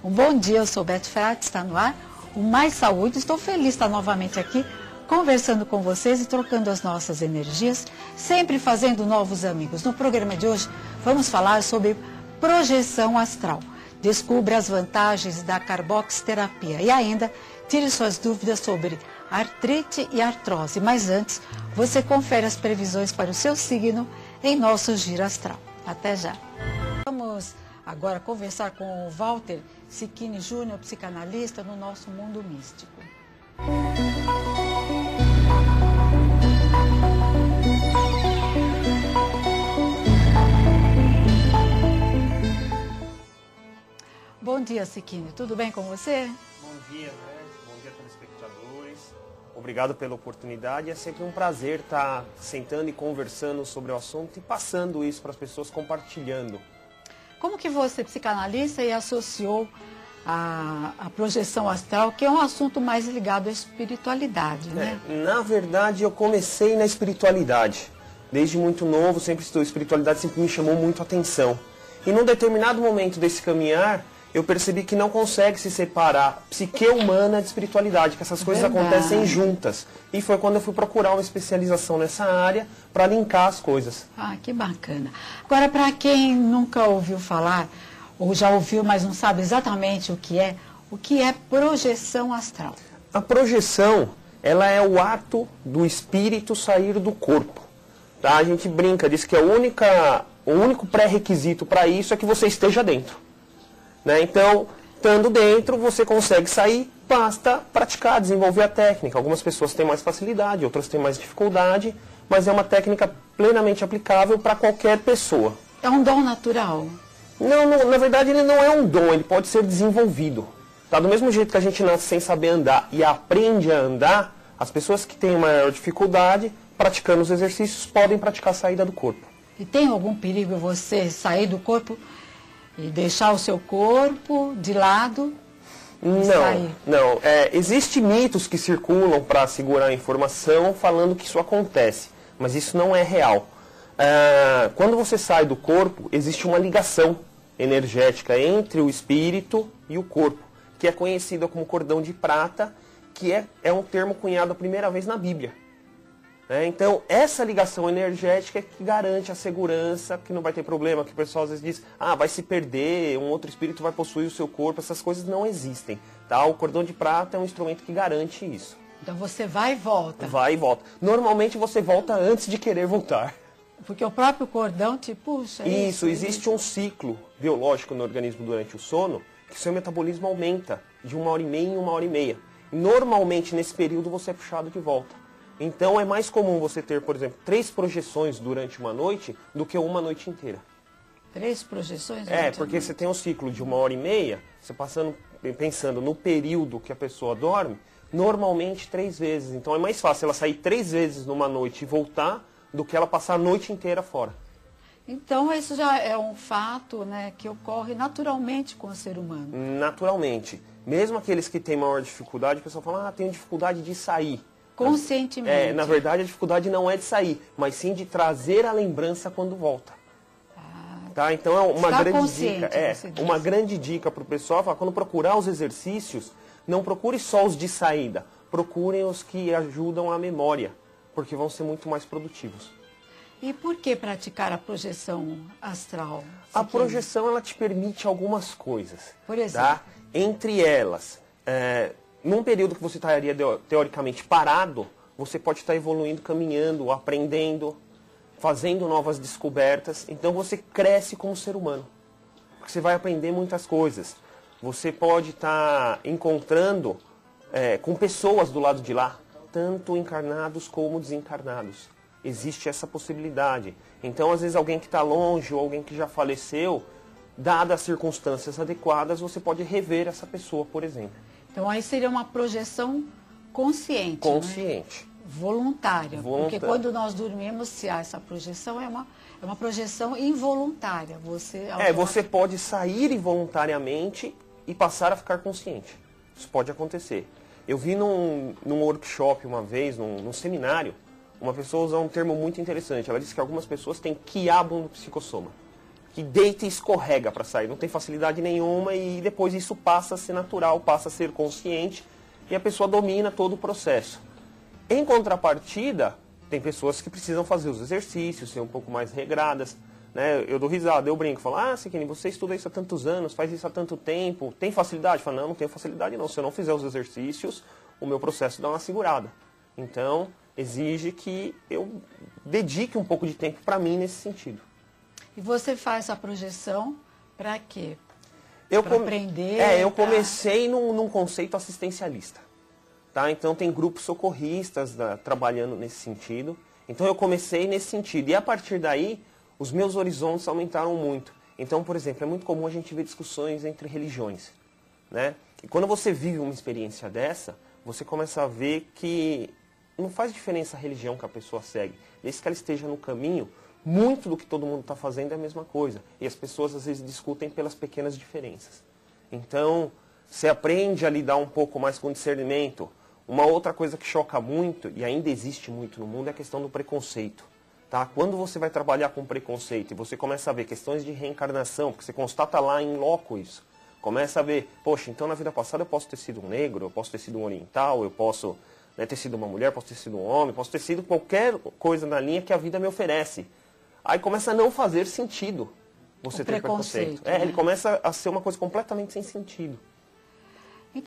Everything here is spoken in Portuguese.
Um bom dia, eu sou Beth Frade, está no ar o Mais Saúde. Estou feliz de estar novamente aqui conversando com vocês e trocando as nossas energias, sempre fazendo novos amigos. No programa de hoje vamos falar sobre projeção astral. Descubra as vantagens da carboxterapia e ainda tire suas dúvidas sobre artrite e artrose. Mas antes, você confere as previsões para o seu signo em nosso giro astral. Até já! Vamos agora conversar com o Walter Sicchini Júnior, psicanalista no nosso mundo místico. Bom dia, Sicchini. Tudo bem com você? Bom dia, Bom dia, telespectadores. Obrigado pela oportunidade. É sempre um prazer estar sentando e conversando sobre o assunto e passando isso para as pessoas, compartilhando. Como que você, psicanalista, e associou a projeção astral, que é um assunto mais ligado à espiritualidade, né? Na verdade, eu comecei na espiritualidade. Desde muito novo, sempre estudei espiritualidade, sempre me chamou muito a atenção. E num determinado momento desse caminhar, eu percebi que não consegue se separar psique humana de espiritualidade, que essas coisas acontecem juntas. E foi quando eu fui procurar uma especialização nessa área para linkar as coisas. Ah, que bacana. Agora, para quem nunca ouviu falar, ou já ouviu, mas não sabe exatamente o que é projeção astral? A projeção, ela é o ato do espírito sair do corpo. Tá? A gente brinca, diz que o único pré-requisito para isso é que você esteja dentro. Né? Então, estando dentro, você consegue sair, basta praticar, desenvolver a técnica. Algumas pessoas têm mais facilidade, outras têm mais dificuldade, mas é uma técnica plenamente aplicável para qualquer pessoa. É um dom natural? Não, na verdade ele não é um dom, ele pode ser desenvolvido. Tá? Do mesmo jeito que a gente nasce sem saber andar e aprende a andar, as pessoas que têm maior dificuldade, praticando os exercícios, podem praticar a saída do corpo. E tem algum perigo você sair do corpo e deixar o seu corpo de lado? Não. Existem mitos que circulam para segurar a informação falando que isso acontece, mas isso não é real. Quando você sai do corpo, existe uma ligação energética entre o espírito e o corpo, que é conhecida como cordão de prata, que é um termo cunhado a primeira vez na Bíblia. Então, essa ligação energética é que garante a segurança, que não vai ter problema, que o pessoal às vezes diz, vai se perder, um outro espírito vai possuir o seu corpo, essas coisas não existem. Tá? O cordão de prata é um instrumento que garante isso. Então você vai e volta. Vai e volta. Normalmente você volta antes de querer voltar. Porque o próprio cordão te puxa. Isso, existe um ciclo biológico no organismo durante o sono, que seu metabolismo aumenta de 1h30 em 1h30. Normalmente nesse período você é puxado de volta. Então é mais comum você ter, por exemplo, 3 projeções durante uma noite do que uma noite inteira. 3 projeções? Porque você tem um ciclo de 1h30, você pensando no período que a pessoa dorme, normalmente 3 vezes. Então é mais fácil ela sair 3 vezes numa noite e voltar do que ela passar a noite inteira fora. Então isso já é um fato, né, que ocorre naturalmente com o ser humano. Naturalmente. Mesmo aqueles que têm maior dificuldade, o pessoal fala, tenho dificuldade de sair. Conscientemente. Na verdade, a dificuldade não é de sair, mas sim de trazer a lembrança quando volta. Tá? Então é uma grande dica. Uma grande dica para o pessoal, quando procurar os exercícios, não procure só os de saída, procurem os que ajudam a memória, porque vão ser muito mais produtivos. E por que praticar a projeção astral? A projeção, ela te permite algumas coisas. Por exemplo? Tá? Entre elas, num período que você estaria teoricamente parado, você pode estar evoluindo, caminhando, aprendendo, fazendo novas descobertas. Então você cresce como ser humano. Porque você vai aprender muitas coisas. Você pode estar encontrando com pessoas do lado de lá, tanto encarnados como desencarnados. Existe essa possibilidade. Então, às vezes, alguém que está longe ou alguém que já faleceu, dadas as circunstâncias adequadas, você pode rever essa pessoa, por exemplo. Então, aí seria uma projeção consciente. Consciente. Né? Voluntária. Porque quando nós dormimos, se há essa projeção, é uma projeção involuntária. Você pode sair involuntariamente e passar a ficar consciente. Isso pode acontecer. Eu vi num workshop uma vez, num seminário, uma pessoa usar um termo muito interessante. Ela disse que algumas pessoas têm quiabo no psicossoma. que deita e escorrega para sair, não tem facilidade nenhuma e depois isso passa a ser natural, passa a ser consciente e a pessoa domina todo o processo. Em contrapartida, tem pessoas que precisam fazer os exercícios, ser um pouco mais regradas, né? Eu dou risada, eu brinco, falo, Siquini, você estuda isso há tantos anos, faz isso há tanto tempo, tem facilidade? Falo, não tenho facilidade não, se eu não fizer os exercícios, o meu processo dá uma segurada. Então, exige que eu dedique um pouco de tempo para mim nesse sentido. E você faz a projeção para quê? Para aprender? Eu comecei num conceito assistencialista. Tá? Então, tem grupos socorristas trabalhando nesse sentido. Então, eu comecei nesse sentido. E, a partir daí, os meus horizontes aumentaram muito. Então, por exemplo, é muito comum a gente ver discussões entre religiões, né? E quando você vive uma experiência dessa, você começa a ver que não faz diferença a religião que a pessoa segue. Desde que ela esteja no caminho, muito do que todo mundo está fazendo é a mesma coisa. E as pessoas, às vezes, discutem pelas pequenas diferenças. Então, você aprende a lidar um pouco mais com discernimento. Uma outra coisa que choca muito, e ainda existe muito no mundo, é a questão do preconceito. Tá? Quando você vai trabalhar com preconceito e você começa a ver questões de reencarnação, porque você constata lá em loco isso, começa a ver, poxa, então na vida passada eu posso ter sido um negro, eu posso ter sido um oriental, eu posso ter sido uma mulher, posso ter sido um homem, posso ter sido qualquer coisa na linha que a vida me oferece. Aí começa a não fazer sentido você ter preconceito. Né? Ele começa a ser uma coisa completamente sem sentido.